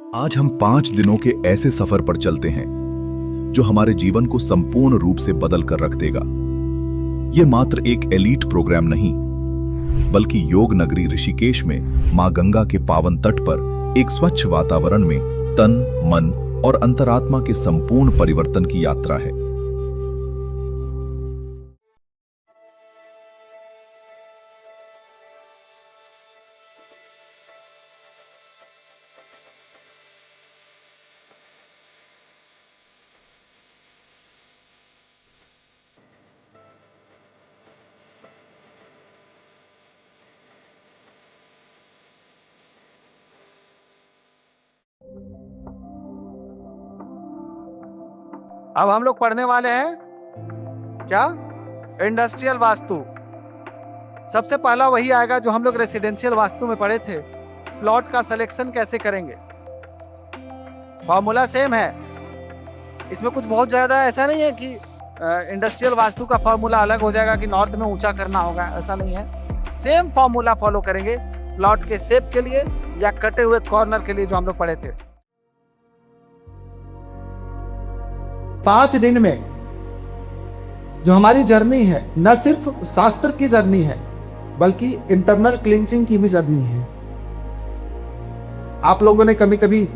आज हम 5 दिनों के ऐसे सफर पर चलते हैं जो हमारे जीवन को संपूर्ण रूप से बदल कर रख देगा। यह मात्र एक एलीट प्रोग्राम नहीं, बल्कि योग नगरी ऋषिकेश में मां गंगा के पावन तट पर एक स्वच्छ वातावरण में तन, मन और अंतरात्मा के संपूर्ण परिवर्तन की यात्रा है। अब हम लोग पढ़ने वाले हैं क्या? इंडस्ट्रियल वास्तु। सबसे पहला वही आएगा जो हम लोग रेसिडेंशियल वास्तु में पढ़े थे। प्लॉट का सिलेक्शन कैसे करेंगे? फॉर्मूला सेम है, इसमें कुछ बहुत ज्यादा ऐसा नहीं है कि इंडस्ट्रियल वास्तु का फॉर्मूला अलग हो जाएगा कि नॉर्थ में ऊंचा करना होगा, ऐसा नहीं है। सेम फॉर्मूला फॉलो करेंगे प्लॉट के शेप के लिए या कटे हुए कॉर्नर के लिए जो हम लोग पढ़े थे। 5 दिन में जो हमारी जर्नी है, न सिर्फ शास्त्र की जर्नी है बल्कि इंटरनल क्लींजिंग की भी जर्नी है। आप लोगों ने कभी कभी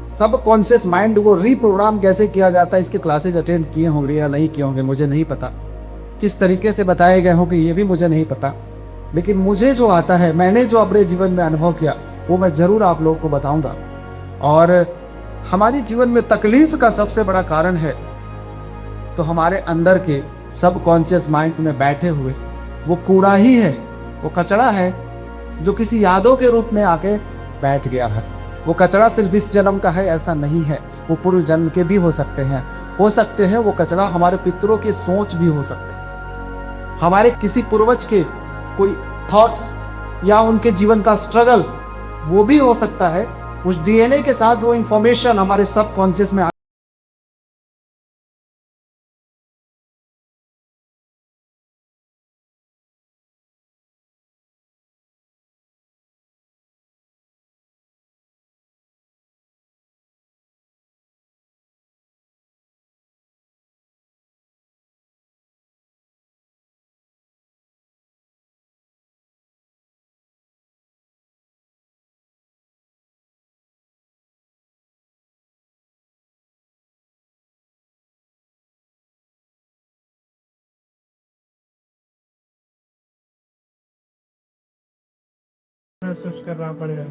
सब कॉन्शियस माइंड को रीप्रोग्राम कैसे किया जाता है इसके क्लासेज अटेंड किए होंगे या नहीं किए होंगे, मुझे नहीं पता। किस तरीके से बताए गए होंगे ये भी मुझे नहीं पता, लेकिन मुझे जो आता है, मैंने जो अपने जीवन में अनुभव किया, वो मैं जरूर आप लोगों को बताऊंगा। और हमारी जीवन में तकलीफ का सबसे बड़ा कारण है तो हमारे अंदर के सब कॉन्शियस माइंड में बैठे हुए वो कूड़ा ही है, वो कचरा है जो किसी यादों के रूप में आके बैठ गया है। वो कचरा सिर्फ इस जन्म का है ऐसा नहीं है, वो पूर्व जन्म के भी हो सकते हैं। वो कचरा हमारे पितरों की सोच भी हो सकते हैं, हमारे किसी पूर्वज के कोई थॉट्स या उनके जीवन का स्ट्रगल वो भी हो सकता है। उस डीएनए के साथ वो इंफॉर्मेशन हमारे सब कॉन्शियस में महसूस करना पड़ेगा।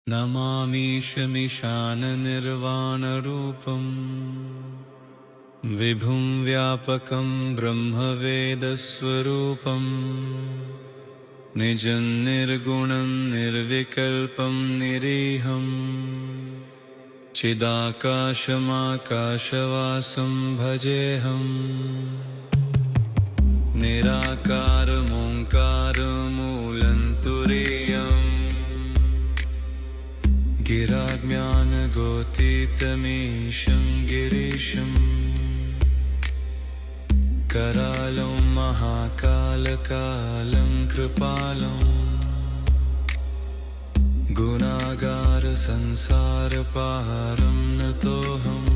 नमामीशमिशाननिर्वाणरूपं विभुं व्यापकं ब्रह्मवेदस्वरूपं निजं निर्गुणं निर्विकल्पं निरीहं चिदाकाशमाकाशवासं भजेऽहम् निराकारमोङ्कारमूलं तुरीयम् गिराज्ञानगोतीतमीशं गिरीशं करालं महाकालकालं कृपालं गुणागारसंसारपारं नतोऽहम्।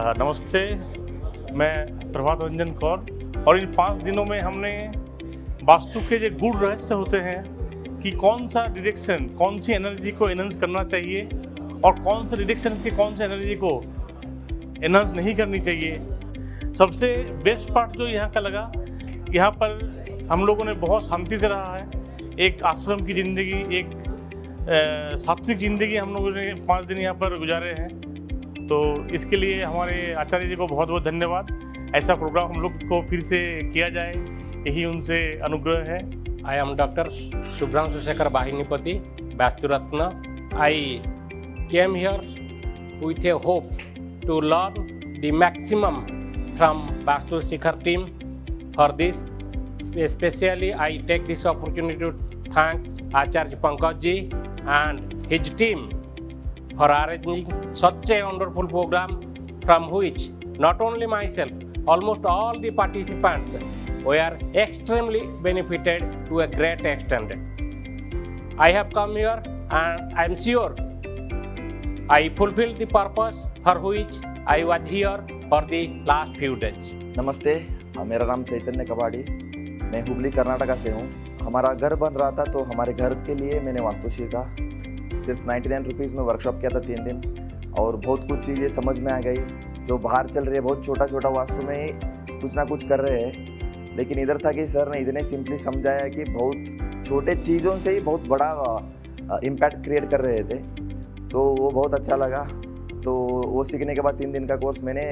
नमस्ते, मैं प्रभात रंजन कौर और इन 5 दिनों में हमने वास्तु के जो गूढ़ रहस्य होते हैं कि कौन सा डायरेक्शन कौन सी एनर्जी को एनहांस करना चाहिए और कौन से डायरेक्शन के कौन सी एनर्जी को एनहांस नहीं करनी चाहिए। सबसे बेस्ट पार्ट जो यहाँ का लगा, यहाँ पर हम लोगों ने बहुत शांति से रहा है। एक आश्रम की ज़िंदगी, एक सात्विक ज़िंदगी हम लोगों ने 5 दिन यहाँ पर गुजारे हैं। तो इसके लिए हमारे आचार्य जी को बहुत बहुत धन्यवाद। ऐसा प्रोग्राम हम लोग को फिर से किया जाए, यही उनसे अनुग्रह है। I am Dr. Subhramshu Shekhar Bahinipati, Vastu Ratna. I came here with a hope to learn the maximum from Vastu Shekhar team. For this, especially I take this opportunity to thank Acharya Pankaj ji and his team for arranging such a wonderful program, from which not only myself, almost all the participants were extremely benefited to a great extent. I have come here and I am sure I fulfilled the purpose for which I was here for the last few days. नमस्ते, मेरा नाम चैतन्य कबाड़ी, मैं हुबली कर्नाटका से हूँ। हमारा घर बन रहा था तो हमारे घर के लिए मैंने वास्तु सीखा। सिर्फ 99 रुपीज़ में वर्कशॉप किया था 3 दिन और बहुत कुछ चीज़ें समझ में आ गई। जो बाहर चल रही है बहुत छोटा छोटा वास्तु में ही कुछ ना कुछ कर रहे हैं, लेकिन इधर था कि सर ने इतने सिंपली समझाया कि बहुत छोटे चीज़ों से ही बहुत बड़ा इम्पैक्ट क्रिएट कर रहे थे। तो वो बहुत अच्छा लगा। तो वो सीखने के बाद 3 दिन का कोर्स मैंने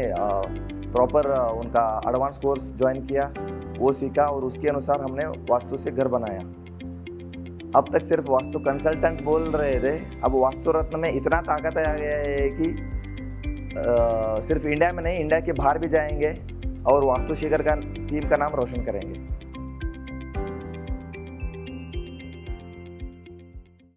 प्रॉपर उनका एडवांस कोर्स ज्वाइन किया, वो सीखा और उसके अनुसार हमने वास्तु से घर बनाया। अब तक सिर्फ वास्तु कंसल्टेंट बोल रहे थे, अब वास्तु रत्न में इतना ताकत आ गया है कि सिर्फ इंडिया में नहीं, इंडिया के बाहर भी जाएंगे और वास्तु शेखर का टीम का नाम रोशन करेंगे।